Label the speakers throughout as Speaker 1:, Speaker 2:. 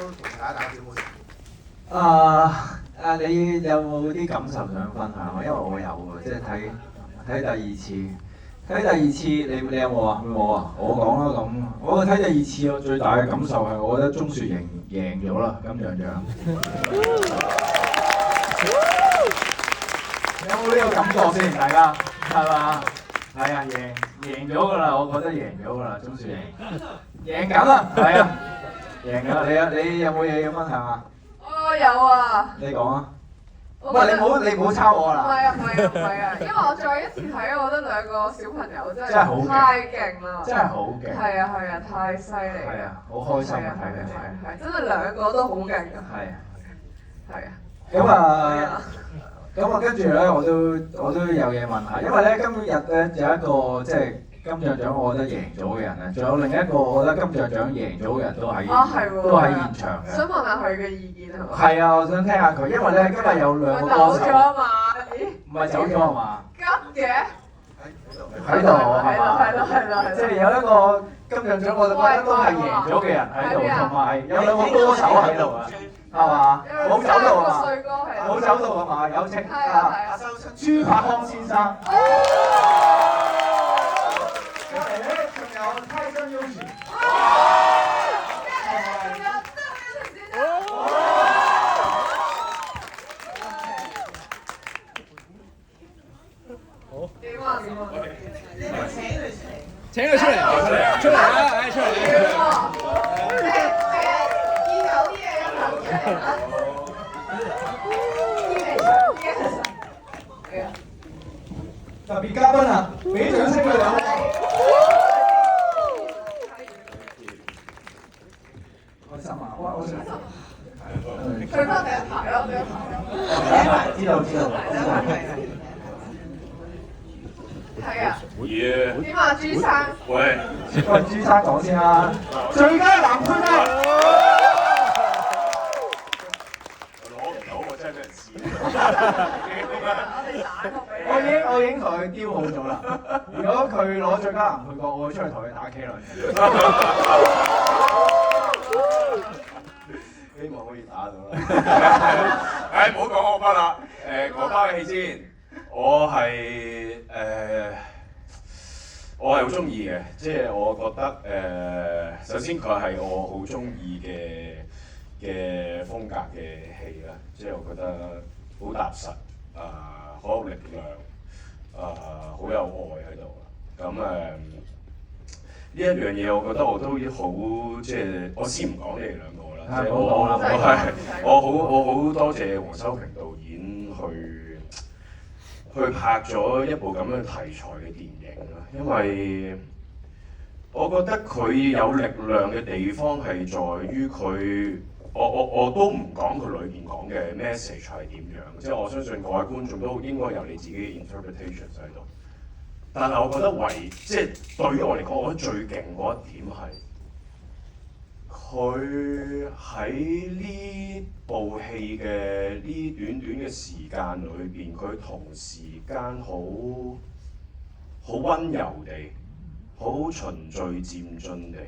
Speaker 1: 同大家打個招呼先。
Speaker 2: 你有冇啲感受想分享啊？因為我有喎，即係睇第二次，睇第二次你有冇啊？冇啊！我講啦咁，我睇第二次我最大嘅感受係，我覺得鍾雪瑩贏咗啦金像獎。有冇呢個感覺先？大家係嘛？係啊，贏咗㗎啦！我覺得贏咗㗎啦，鍾雪瑩贏緊啦，係啊，贏㗎啦！你有冇嘢要分享啊？
Speaker 3: 我有啊。
Speaker 2: 你講啊！喂，你唔好抄我啦！
Speaker 3: 唔係啊，因為我再一次睇，我覺得兩個小朋友真係太勁啦！
Speaker 2: 真係好勁！
Speaker 3: 係啊，太犀利！
Speaker 2: 係啊，好開心啊！睇佢哋
Speaker 3: 係真係兩個都好勁啊！係啊。
Speaker 2: 咁啊，跟住咧，我都有嘢問下，因為咧今日咧有一個即係金像獎，我覺得贏咗嘅人咧，仲有另一個我覺得金像獎贏咗嘅人都喺現場嘅。
Speaker 3: 想問下佢嘅意見係嘛？
Speaker 2: 係啊，我想聽下佢，因為咧今日有兩個歌手。
Speaker 3: 走咗啊嘛？
Speaker 2: 唔係走咗啊嘛？
Speaker 3: 急嘅。
Speaker 2: 喺度係嘛？即係有一個金像獎，我覺得都係贏咗嘅人喺度，同埋有兩個歌手喺度啊，係嘛？冇走到啊嘛？冇走到啊嘛？有請朱柏康先生。隔離咧仲有泰森優士。
Speaker 4: 請佢出嚟啊！出嚟啊！出嚟！
Speaker 2: 特別嘉賓啊，俾掌聲佢哋好唔好？開心啊！哇！我想
Speaker 3: 退翻第一排咯，第一排。
Speaker 2: 知道。
Speaker 3: 係啊。點啊，朱生？
Speaker 2: 喂，朱生講先啦。最佳男配角。
Speaker 5: 攞唔到，我真係俾人試。
Speaker 2: 我已經同佢雕好咗啦。如果佢攞最佳男配角，我會出去同佢打 K 輪。
Speaker 5: 希望可以打到啦。唔好講我筆啦。講翻戲先，我係好中意嘅，即係我覺得首先佢係我好中意嘅風格嘅戲啦，即係我覺得好踏實，好有力量，好有愛喺度。咁呢一樣嘢，我覺得我都好，即係我先唔講你哋兩個啦，即係我好多謝黃修平導演去拍咗一部咁樣題材嘅電影啦，因為我覺得佢有力量嘅地方係在於佢，我都唔講佢裏邊講嘅 message 係點樣，即係我相信各位觀眾都應該有你自己嘅 interpretation 喺度。但係我覺得即係對於我嚟講，我覺得最勁嗰一點係佢喺呢部戲嘅呢短短嘅時間裏邊，佢同時間好溫柔地、好循序漸進地，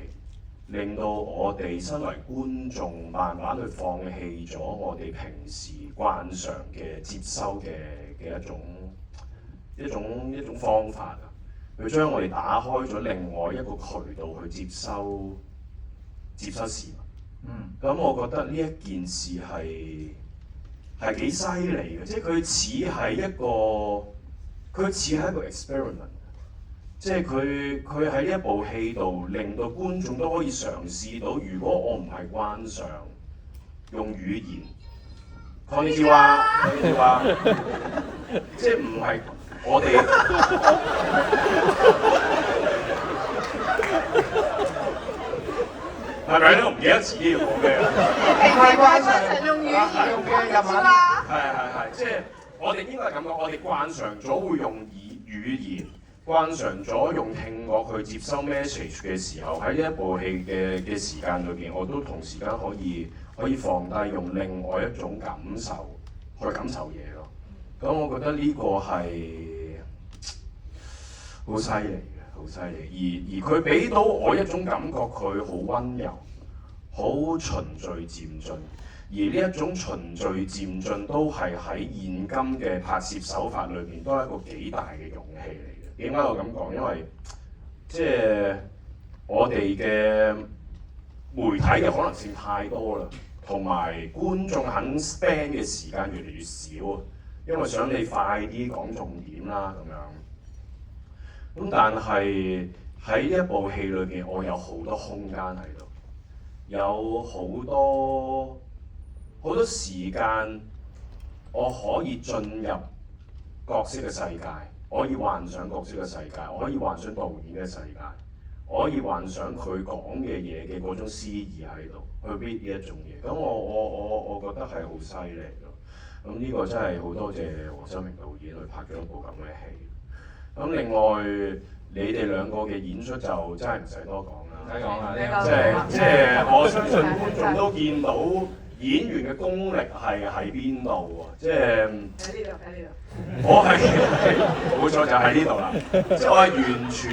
Speaker 5: 令到我哋身為觀眾慢慢去放棄咗我哋平時慣常嘅接收嘅一種方法啊，佢將我哋打開咗另外一個渠道去接收事物。咁我覺得呢一件事係幾犀利嘅，即係佢似係一個 experiment， 即係佢喺呢一部戲度令到觀眾都可以嘗試到，如果我唔係慣常用語言，講呢啲話，即係唔係我哋。係咪咧？我唔記得自己要講咩啦。
Speaker 3: 係慣常用語言嘅日文啦。
Speaker 5: 係，即係我哋應該係咁講，我哋慣常咗會用語言，慣常咗用聽覺去接收 message 嘅時候，喺呢一部戲嘅時間裏邊，我都同時間可以放低，用另外一種感受去感受嘢咯。咁我覺得呢個係好犀利嘅。好犀利，而佢俾到我一種感覺，佢好溫柔，好循序漸進，而呢一種循序漸進都係喺現今嘅拍攝手法裏邊都係一個幾大嘅勇氣嚟嘅。點解我咁講？因為即係我哋嘅媒體嘅可能性太多啦，同埋觀眾肯 spend 嘅時間越嚟越少啊，因為想你快啲講重點啦咁樣。咁但係喺呢一部戲裏邊，我有好多空間喺度，有好多時間，我可以進入角色嘅世界，我可以幻想角色嘅世界，我可以幻想導演嘅世界，我可以幻想佢講嘅嘢嘅嗰種詩意喺度，去 read 呢一種嘢。咁我覺得係好犀利咯。咁呢個真係好多謝黃修明導演去拍咗一部咁嘅戲。咁另外你哋兩個嘅演出就真係唔使多講啦，
Speaker 2: 唔使講啦，
Speaker 5: 即係我相信觀眾都見到演員嘅功力係喺邊度喎，即係
Speaker 3: 喺呢度。
Speaker 5: 我係冇錯就喺呢度啦，即係我係完全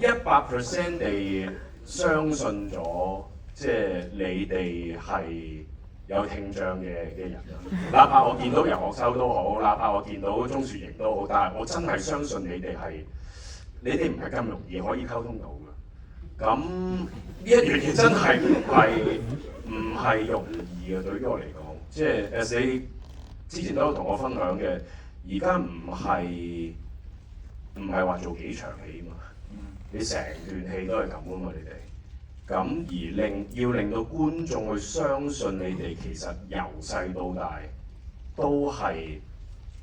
Speaker 5: 100% 地相信咗，即係你哋係有聽障嘅人，哪怕我見到游學修都好，哪怕我見到鍾雪瑩都好，但係我真係相信你哋唔係咁容易可以溝通到嘅。咁呢一樣嘢真係唔係容易嘅，對於我嚟講，即係你之前都有同我分享嘅，而家唔係話做幾場戲嘛，你成段戲都係咁啊嘛，你哋。咁而要令到觀眾去相信你哋其實由細到大都係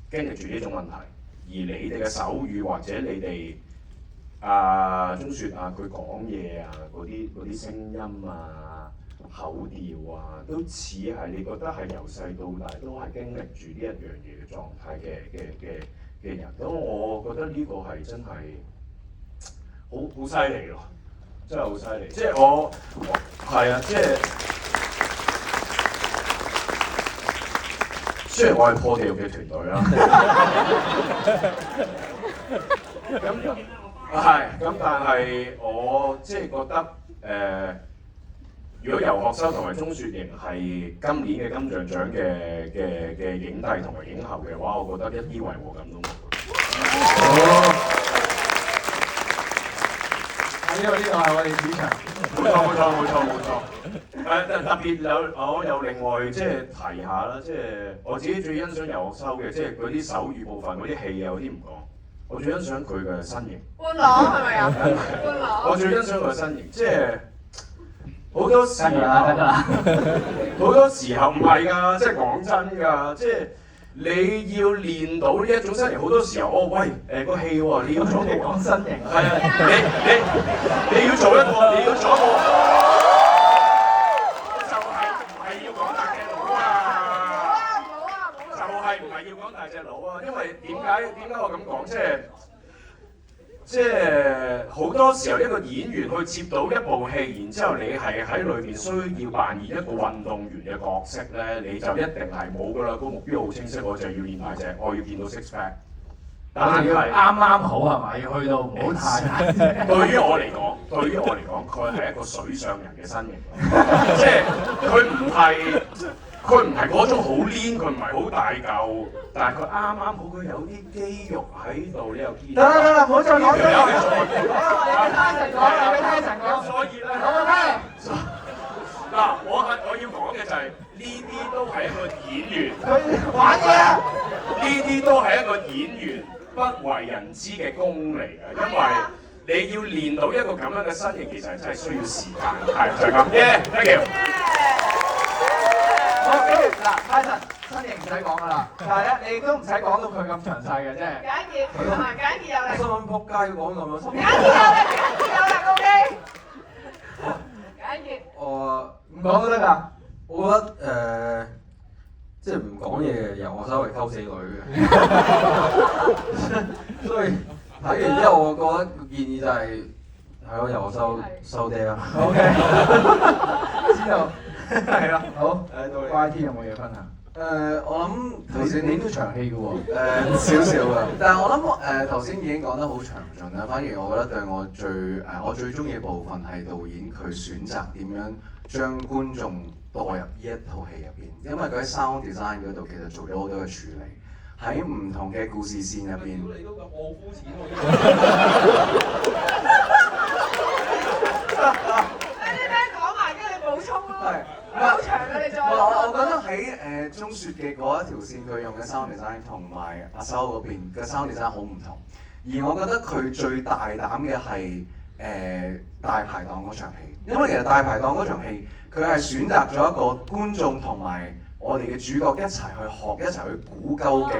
Speaker 5: 經歷住呢種問題，而你哋嘅手語或者你哋鍾雪佢講嘢嗰啲聲音口調都似係你覺得係由細到大都係經歷住呢一樣嘢嘅狀態嘅人，咁我覺得呢個係真係好犀利咯。真係好犀利，即係我係啊，即係雖然我係破地獄嘅團隊啦，咁但係我即係覺得如果游學修同埋鍾雪瑩係今年嘅金像獎嘅影帝同埋影后嘅話，我覺得一啲違和感都冇。
Speaker 2: 因為呢個係我哋主場，
Speaker 5: 冇錯。特別我有另外即係提下啦，即係我自己最欣賞游學修嘅，即係嗰啲手語部分嗰啲戲有啲唔講，我最欣賞佢嘅身形。
Speaker 3: 半裸係咪啊？半裸。我
Speaker 5: 最欣賞佢嘅身形，即係好多時好多時候唔係㗎，即係講真㗎，即係。你要練到呢一種身形，好多時候個戲喎，你要做一個講身形，係啊，你要做一個，就係唔係要講大隻佬啊？就係唔係要講大隻佬啊？因為點解我咁講？即係好多時候一個演員去接到一部戲，然之後你係喺裏邊需要扮演一個運動員嘅角色咧，你就一定係冇㗎啦。個目標好清晰，我就係要練大隻，我要見到 six pack。但係
Speaker 2: 啱好係咪？要去到唔好太大隻。
Speaker 5: 對於我嚟講，佢係一個水上人嘅身形，即係佢唔係嗰種好黏，佢唔係好大嚿，但係佢啱好，佢有啲肌肉喺度，你又見到。
Speaker 2: 得，唔好再講咗。
Speaker 3: 你聽陳講。
Speaker 5: 所以咧，嗱，我要講嘅就係呢啲都係一個演員。
Speaker 2: 佢玩嘢。
Speaker 5: 呢啲都係一個演員不為人知嘅功嚟嘅，因為你要練到一個咁樣嘅身形，其實真係需要時間。係就係咁。Thank you。
Speaker 2: 好，跟住嗱，泰臣身形唔使講㗎啦，但係咧你都唔使講到佢咁詳細嘅啫。
Speaker 3: 簡潔有力。
Speaker 2: 我心諗撲街要講咁多。
Speaker 3: 簡潔有力 ，OK。簡潔。
Speaker 2: 唔講都得㗎。我覺得即係唔講嘢嘅由我收嚟溝死女嘅。所以睇完之後，我覺得建議就係咯，由我收爹啦。OK。之後係啦，好。YT 有冇嘢分享？
Speaker 1: 我諗頭先
Speaker 2: 你都長氣嘅喎。
Speaker 1: 少少嘅，但係我諗頭先已經講得好詳盡啦。反而我覺得對我最中意嘅部分係導演佢選擇點樣將觀眾代入呢一套戲入邊，因為佢喺 sound design 嗰度其實做咗好多嘅處理，喺唔同嘅故事線入邊。
Speaker 4: 你都咁我膚淺喎。
Speaker 3: 補充咯，好長嘅你再。
Speaker 1: 我覺得喺鐘雪嘅嗰一條線，佢用嘅 sound design 同埋阿修嗰邊嘅 sound design 好唔同，而我覺得佢最大膽嘅係大排檔嗰場戲，因為其實大排檔嗰場戲佢係選擇咗一個觀眾同埋我哋嘅主角一齊去學，一齊去估究竟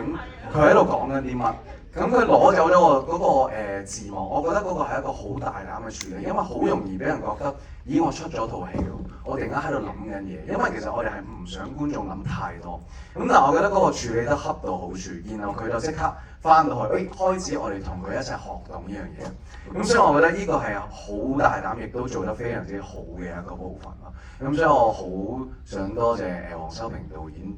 Speaker 1: 佢喺度講緊啲乜。咁佢攞走咗嗰個字幕，我覺得嗰個係一個好大膽嘅處理，因為好容易俾人覺得，咦我出咗套戲喎，我突然間喺度諗緊嘢，因為其實我哋係唔想觀眾諗太多。咁但係我覺得嗰個處理得恰到好處，然後佢就即刻翻到去，開始我哋同佢一齊學懂呢樣嘢。咁所以我覺得呢個係好大膽，亦都做得非常之好嘅一個部分咯。咁所以我好想多謝黃修平導演。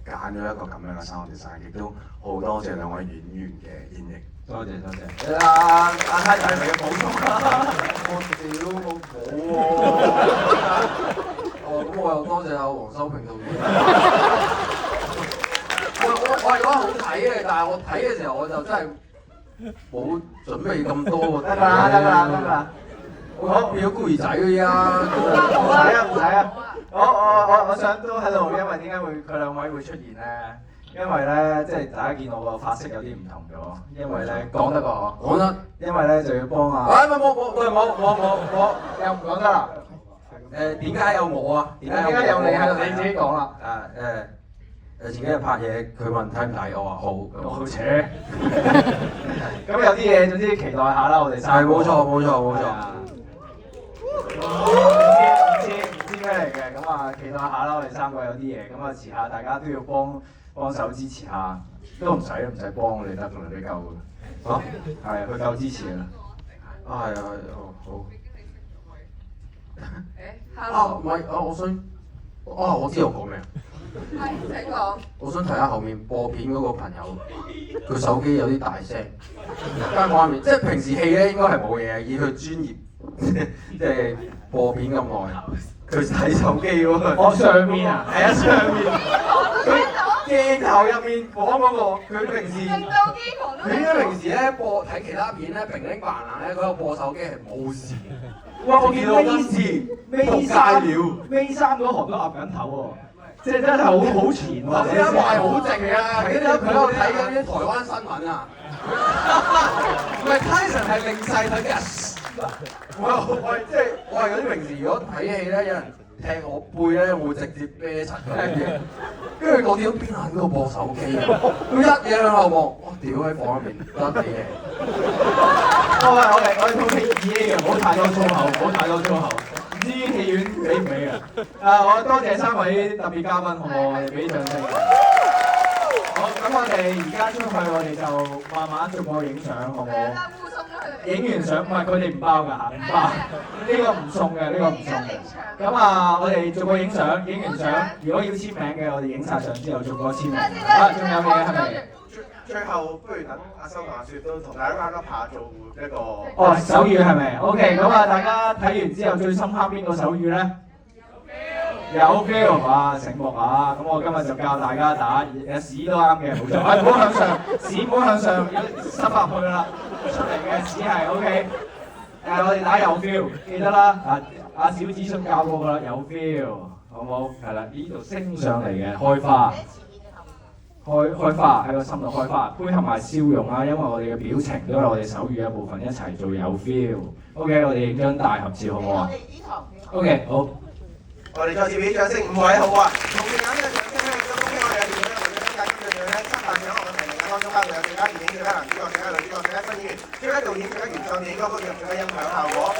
Speaker 1: 揀咗一個咁樣嘅sound design，亦都好多謝兩位演員嘅演繹。
Speaker 2: 多謝多謝。阿太太你嘅補充啦。
Speaker 6: 我屌冇喎。咁我又多謝阿黃修平導演。我係覺得好睇嘅，但係我睇嘅時候我就真係冇準備咁多喎。
Speaker 2: 得啦。
Speaker 6: 好變咗孤兒仔嘅依家。
Speaker 2: 唔使啊。我想都喺度，因為點解佢兩位會出現咧？因為咧，即係大家見我個髮色有啲唔同咗，因為咧講得過，
Speaker 6: 講得，
Speaker 2: 因為咧就要幫啊。
Speaker 6: 冇，
Speaker 2: 又唔講得啦。
Speaker 6: 點解有我啊？
Speaker 2: 點解有你喺度？你自己講啦。
Speaker 6: 前幾日拍嘢，佢問睇唔睇，我話好，
Speaker 2: 咁好扯。咁有啲嘢總之期待下啦，我哋三個。
Speaker 6: 係冇錯。
Speaker 2: 唔知咩嚟嘅，咁啊期待下啦，我哋三個有啲嘢，咁啊遲下大家都要幫手支持下，都唔使幫我哋得㗎啦，你夠㗎。嚇？係，佢夠支持㗎啦。
Speaker 6: 係，好。
Speaker 3: Hello。
Speaker 6: 唔係我想，我知我講咩。
Speaker 3: 係，請講。
Speaker 6: 我想提下後面播片嗰個朋友，佢手機有啲大聲，間畫面即係平時戲咧應該係冇嘢，以佢專業即係播片咁耐，佢睇手機喎。
Speaker 2: 我上面啊，係啊上面。
Speaker 6: 佢鏡頭入面講嗰個，佢平時
Speaker 3: 令到機房都。
Speaker 6: 佢平時咧播睇其他片咧，平平扮爛咧，嗰個播手機係冇事。
Speaker 2: 哇！我見到
Speaker 6: 尾
Speaker 2: 三嗰行都岌緊頭喎。即係真係好前喎！
Speaker 6: 你一話好靜啊！佢喺度睇緊啲台灣新聞啊！唔係 Tyson 係令勢睇嘅。我係嗰啲平時如果睇戲咧，有人踢我背咧，我會直接啤柒嗰啲嘢。跟住我見到邊個喺度播手機啊！佢一嘢向後望，我屌喺房入面得你嘢。
Speaker 2: 我哋套戲2A嘅，唔好太多粗口。唔知戲院俾唔俾啊？我多謝3位特別嘉賓，好唔好？我哋俾掌聲。好，咁我哋而家出去，我哋就慢慢逐個影相，好唔好？影完相，唔係佢哋唔包㗎嚇，唔包。呢個唔送嘅，呢個唔送嘅。咁啊，我哋逐個影相，影完相，如果要簽名嘅，我哋影晒相之後逐個簽名。仲有嘢係咪？
Speaker 7: 最後不如等阿修同阿雪都同大家 wrap up 下做一個。
Speaker 2: 手語係咪 ？OK， 咁啊，大家睇完之後最深刻邊個手語咧？有 feel 啊，醒目啊！咁我今日就教大家打屎都啱嘅，冇錯。唔好向上，屎唔好向上，要塞入去啦。出嚟嘅屎係 OK。我哋打有 feel， 記得啦。阿小子信教過㗎啦，有 feel， 好唔好？係啦，呢度升上嚟嘅開花。開花喺個心度開花，配合埋笑容啊，因為我哋嘅表情都係我哋手語一部分，一齊做有 feel。OK， 我哋影張大合照好唔好啊 ？OK， 好。
Speaker 7: 我哋再次俾掌聲，5位好啊！同時間呢個掌聲咧，亦都恭喜我哋嘅電影咧，獲得今屆金像獎咧7項獎項嘅提名當中，包括有最佳電影、最佳男主角、最佳女主角、最佳新演員、最佳導演、最佳原創電影歌曲以及最佳音響效果。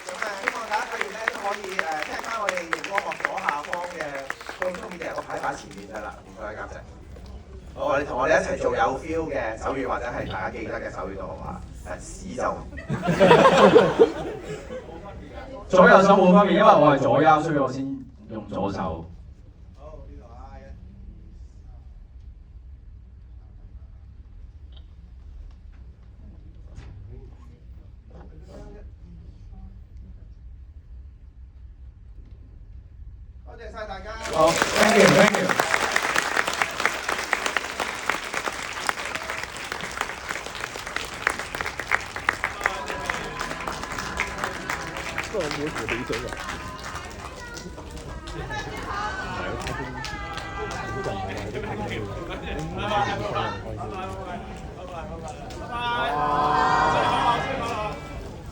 Speaker 7: 希望大家睇完咧都可以聽翻我哋熒光幕左下方嘅公眾面嘅個牌擺前面得啦，唔該監製。好，我哋同我哋一齊做有 feel 嘅手語，或者係大家記得嘅手語度好嘛？屎就左右手冇分別，因為我係左優，所以我先用
Speaker 2: 方左手。
Speaker 7: 好，呢度啊，多謝晒大家。
Speaker 2: 好 ，thank you，thank you。
Speaker 4: 不過冇同你比咗㗎。拜拜。